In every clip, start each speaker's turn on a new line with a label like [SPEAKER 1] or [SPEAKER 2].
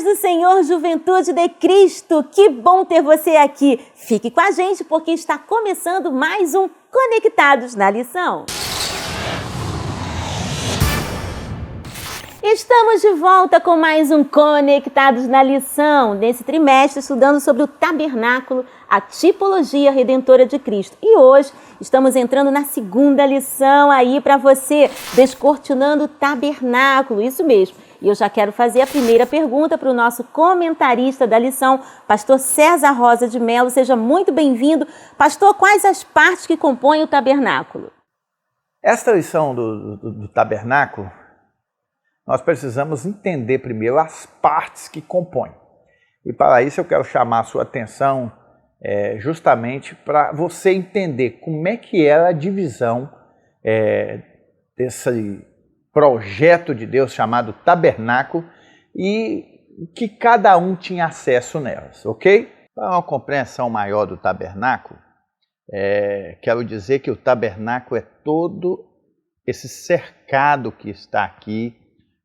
[SPEAKER 1] Paz do Senhor, juventude de Cristo, que bom ter você aqui. Fique com a gente porque está começando mais um Conectados na Lição. Estamos de volta com mais um Conectados na Lição, nesse trimestre estudando sobre o tabernáculo, a tipologia redentora de Cristo. E hoje estamos entrando na segunda lição aí para você, descortinando o tabernáculo, isso mesmo. E eu já quero fazer a primeira pergunta para o nosso comentarista da lição, pastor César Rosa de Mello. Seja muito bem-vindo. Pastor, quais as partes que compõem o tabernáculo?
[SPEAKER 2] Esta lição do tabernáculo, nós precisamos entender primeiro as partes que compõem. E para isso eu quero chamar a sua atenção justamente para você entender como é que era a divisão desse projeto de Deus chamado tabernáculo e que cada um tinha acesso nelas, ok? Para uma compreensão maior do tabernáculo, quero dizer que o tabernáculo é todo esse cercado que está aqui,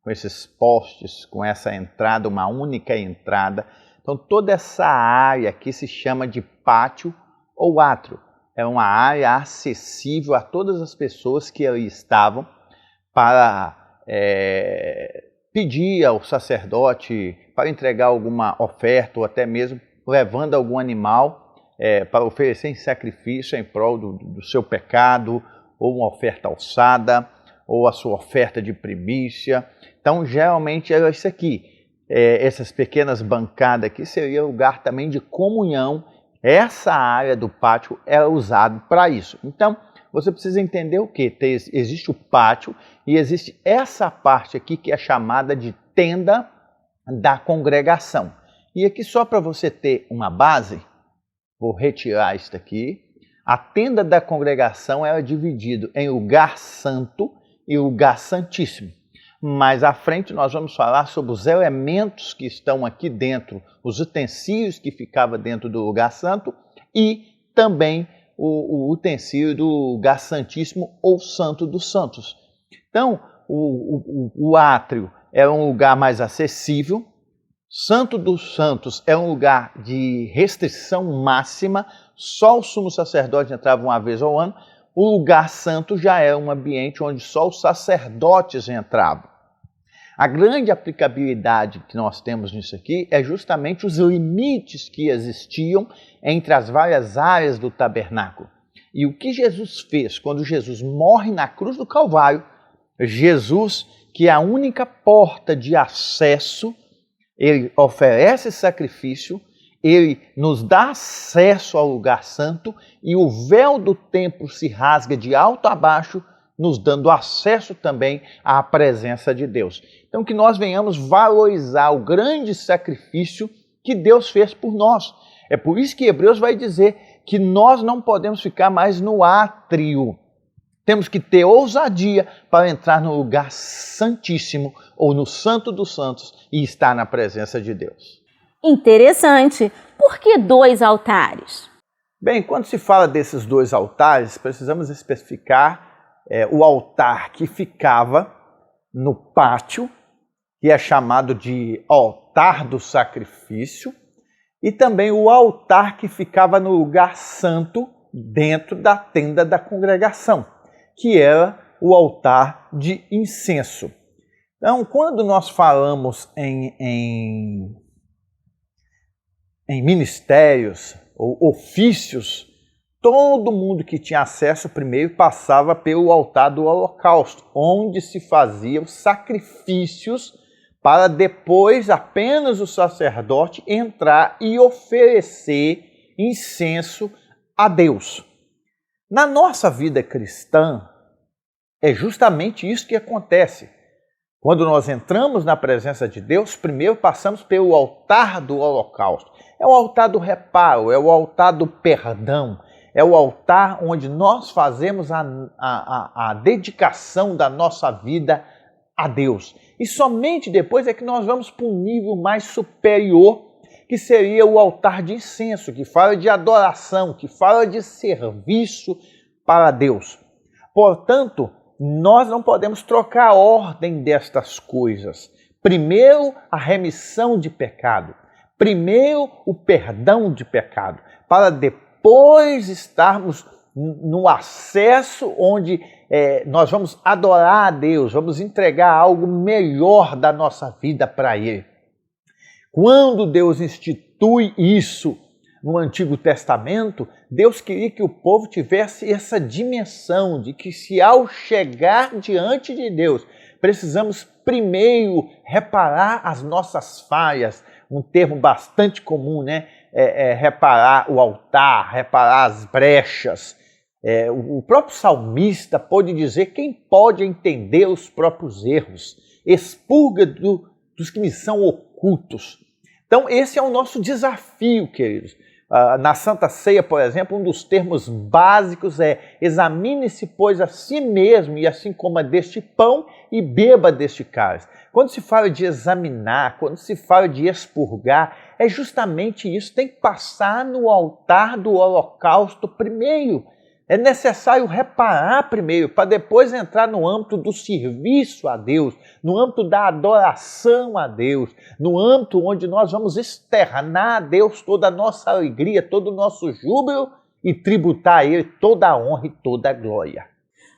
[SPEAKER 2] com esses postes, com essa entrada, uma única entrada. Então toda essa área aqui se chama de pátio ou átrio. É uma área acessível a todas as pessoas que ali estavam, para pedir ao sacerdote para entregar alguma oferta ou até mesmo levando algum animal para oferecer em sacrifício em prol do seu pecado, ou uma oferta alçada, ou a sua oferta de primícia. Então geralmente era isso aqui, essas pequenas bancadas aqui seria lugar também de comunhão. Essa área do pátio era usada para isso. Então você precisa entender o que? Existe o pátio e existe essa parte aqui que é chamada de tenda da congregação. E aqui só para você ter uma base, vou retirar isso aqui. A tenda da congregação era dividida em lugar santo e lugar santíssimo. Mais à frente nós vamos falar sobre os elementos que estão aqui dentro, os utensílios que ficavam dentro do lugar santo e também o utensílio do lugar santíssimo ou santo dos santos. Então, o átrio é um lugar mais acessível, santo dos santos é um lugar de restrição máxima, só o sumo sacerdote entrava uma vez ao ano, o lugar santo já é um ambiente onde só os sacerdotes entravam. A grande aplicabilidade que nós temos nisso aqui é justamente os limites que existiam entre as várias áreas do tabernáculo. E o que Jesus fez quando Jesus morre na cruz do Calvário, Jesus, que é a única porta de acesso, ele oferece sacrifício, ele nos dá acesso ao lugar santo e o véu do templo se rasga de alto a baixo, nos dando acesso também à presença de Deus. Então que nós venhamos valorizar o grande sacrifício que Deus fez por nós. É por isso que Hebreus vai dizer que nós não podemos ficar mais no átrio. Temos que ter ousadia para entrar no lugar santíssimo ou no santo dos santos e estar na presença de Deus.
[SPEAKER 1] Interessante. Por que 2 altares?
[SPEAKER 2] Bem, quando se fala desses 2 altares, precisamos especificar o altar que ficava no pátio, que é chamado de altar do sacrifício, e também o altar que ficava no lugar santo dentro da tenda da congregação, que era o altar de incenso. Então, quando nós falamos em ministérios ou ofícios, todo mundo que tinha acesso primeiro passava pelo altar do holocausto, onde se faziam sacrifícios para depois apenas o sacerdote entrar e oferecer incenso a Deus. Na nossa vida cristã, é justamente isso que acontece. Quando nós entramos na presença de Deus, primeiro passamos pelo altar do holocausto. É o altar do reparo, é o altar do perdão, é o altar onde nós fazemos a dedicação da nossa vida a Deus. E somente depois é que nós vamos para um nível mais superior, que seria o altar de incenso, que fala de adoração, que fala de serviço para Deus. Portanto, nós não podemos trocar a ordem destas coisas. Primeiro, a remissão de pecado. Primeiro, o perdão de pecado, para depois estarmos no acesso onde nós vamos adorar a Deus, vamos entregar algo melhor da nossa vida para Ele. Quando Deus institui isso no Antigo Testamento, Deus queria que o povo tivesse essa dimensão de que se ao chegar diante de Deus, precisamos primeiro reparar as nossas falhas, um termo bastante comum, né? Reparar o altar, reparar as brechas. O próprio salmista pôde dizer: quem pode entender os próprios erros? Expurga dos que me são ocultos. Então esse é o nosso desafio, queridos. Na Santa Ceia, por exemplo, um dos termos básicos é: examine-se, pois, a si mesmo, e assim coma deste pão e beba deste cálice. Quando se fala de examinar, quando se fala de expurgar, é justamente isso, tem que passar no altar do holocausto primeiro. É necessário reparar primeiro, para depois entrar no âmbito do serviço a Deus, no âmbito da adoração a Deus, no âmbito onde nós vamos externar a Deus toda a nossa alegria, todo o nosso júbilo e tributar a Ele toda a honra e toda a glória.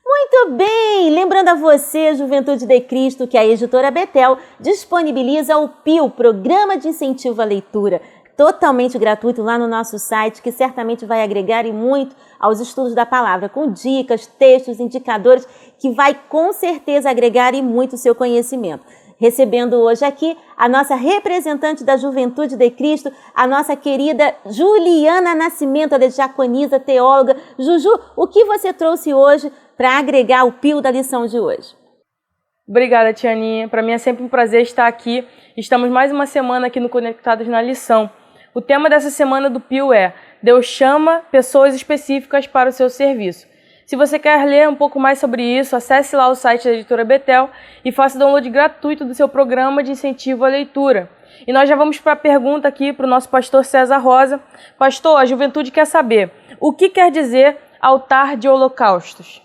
[SPEAKER 1] Muito bem! Lembrando a você, Juventude de Cristo, que a editora Betel disponibiliza o PIL, Programa de Incentivo à Leitura, totalmente gratuito lá no nosso site, que certamente vai agregar e muito aos estudos da palavra, com dicas, textos, indicadores, que vai com certeza agregar e muito o seu conhecimento. Recebendo hoje aqui a nossa representante da Juventude de Cristo, a nossa querida Juliana Nascimento, ela é diaconisa, teóloga. Juju, o que você trouxe hoje para agregar o PIL da lição de hoje?
[SPEAKER 3] Obrigada, Tia Aninha. Para mim é sempre um prazer estar aqui. Estamos mais uma semana aqui no Conectados na Lição. O tema dessa semana do PIL é: Deus chama pessoas específicas para o seu serviço. Se você quer ler um pouco mais sobre isso, acesse lá o site da editora Betel e faça download gratuito do seu programa de incentivo à leitura. E nós já vamos para a pergunta aqui para o nosso pastor César Rosa. Pastor, a juventude quer saber: o que quer dizer altar de holocaustos?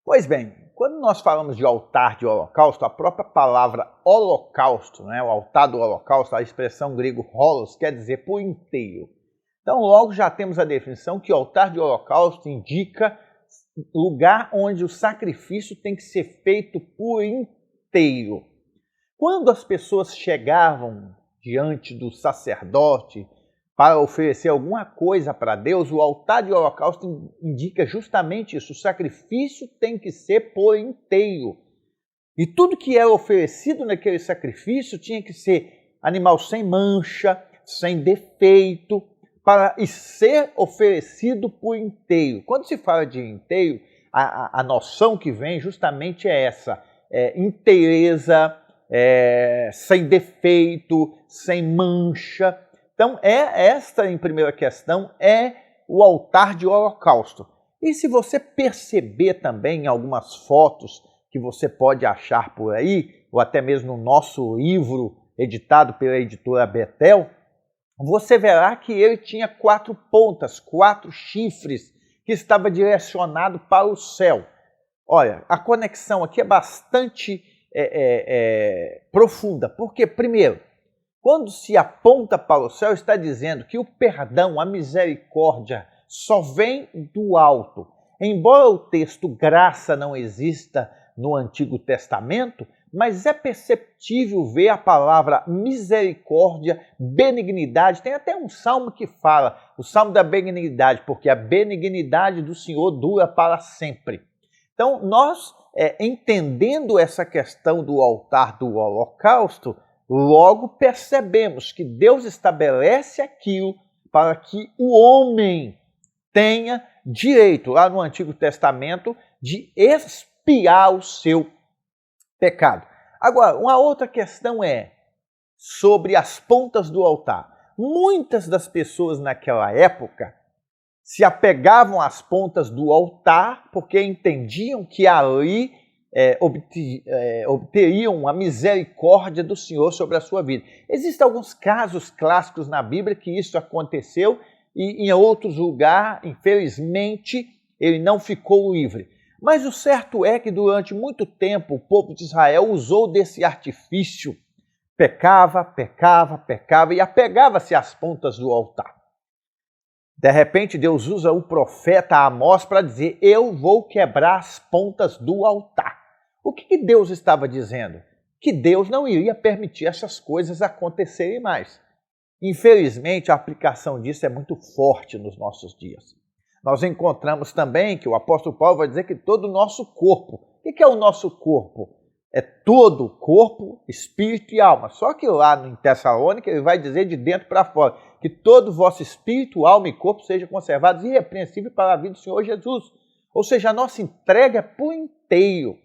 [SPEAKER 2] Pois bem, quando nós falamos de altar de holocausto, a própria palavra holocausto, né, o altar do holocausto, a expressão grego holos, quer dizer por inteiro. Então logo já temos a definição que o altar de holocausto indica lugar onde o sacrifício tem que ser feito por inteiro. Quando as pessoas chegavam diante do sacerdote para oferecer alguma coisa para Deus, o altar de holocausto indica justamente isso. O sacrifício tem que ser por inteiro. E tudo que era oferecido naquele sacrifício tinha que ser animal sem mancha, sem defeito, para ser oferecido por inteiro. Quando se fala de inteiro, a noção que vem justamente é essa: inteireza, sem defeito, sem mancha. Então, esta, em primeira questão, é o altar de holocausto. E se você perceber também em algumas fotos que você pode achar por aí, ou até mesmo no nosso livro editado pela editora Betel, você verá que ele tinha 4 pontas, 4 chifres, que estava direcionado para o céu. Olha, a conexão aqui é bastante profunda, porque, primeiro, quando se aponta para o céu, está dizendo que o perdão, a misericórdia, só vem do alto. Embora o texto graça não exista no Antigo Testamento, mas é perceptível ver a palavra misericórdia, benignidade. Tem até um salmo que fala, o salmo da benignidade, porque a benignidade do Senhor dura para sempre. Então, nós, entendendo essa questão do altar do holocausto, logo percebemos que Deus estabelece aquilo para que o homem tenha direito, lá no Antigo Testamento, de expiar o seu pecado. Agora, uma outra questão é sobre as pontas do altar. Muitas das pessoas naquela época se apegavam às pontas do altar porque entendiam que ali obteriam a misericórdia do Senhor sobre a sua vida. Existem alguns casos clássicos na Bíblia que isso aconteceu e em outros lugares, infelizmente, ele não ficou livre. Mas o certo é que durante muito tempo o povo de Israel usou desse artifício pecava e apegava-se às pontas do altar. De repente, Deus usa o profeta Amós para dizer: eu vou quebrar as pontas do altar. O que Deus estava dizendo? Que Deus não iria permitir essas coisas acontecerem mais. Infelizmente, a aplicação disso é muito forte nos nossos dias. Nós encontramos também que o apóstolo Paulo vai dizer que todo o nosso corpo. O que é o nosso corpo? É todo o corpo, espírito e alma. Só que lá em Tessalônica ele vai dizer de dentro para fora que todo o vosso espírito, alma e corpo sejam conservados irrepreensíveis para a vida do Senhor Jesus. Ou seja, a nossa entrega é por inteiro.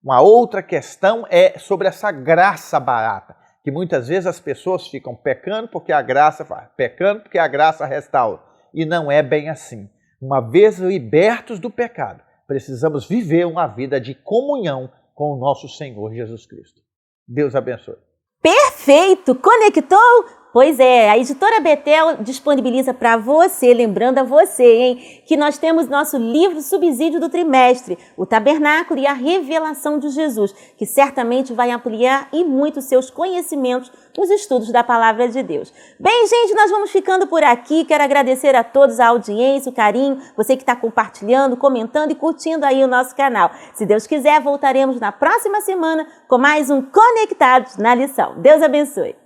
[SPEAKER 2] Uma outra questão é sobre essa graça barata, que muitas vezes as pessoas ficam pecando porque a graça restaura. E não é bem assim. Uma vez libertos do pecado, precisamos viver uma vida de comunhão com o nosso Senhor Jesus Cristo. Deus abençoe.
[SPEAKER 1] Perfeito! Conectou? Pois é, a editora Betel disponibiliza para você, lembrando a você, hein, que nós temos nosso livro subsídio do trimestre, o Tabernáculo e a Revelação de Jesus, que certamente vai ampliar e muito seus conhecimentos nos estudos da Palavra de Deus. Bem, gente, nós vamos ficando por aqui. Quero agradecer a todos a audiência, o carinho, você que está compartilhando, comentando e curtindo aí o nosso canal. Se Deus quiser, voltaremos na próxima semana com mais um Conectados na Lição. Deus abençoe.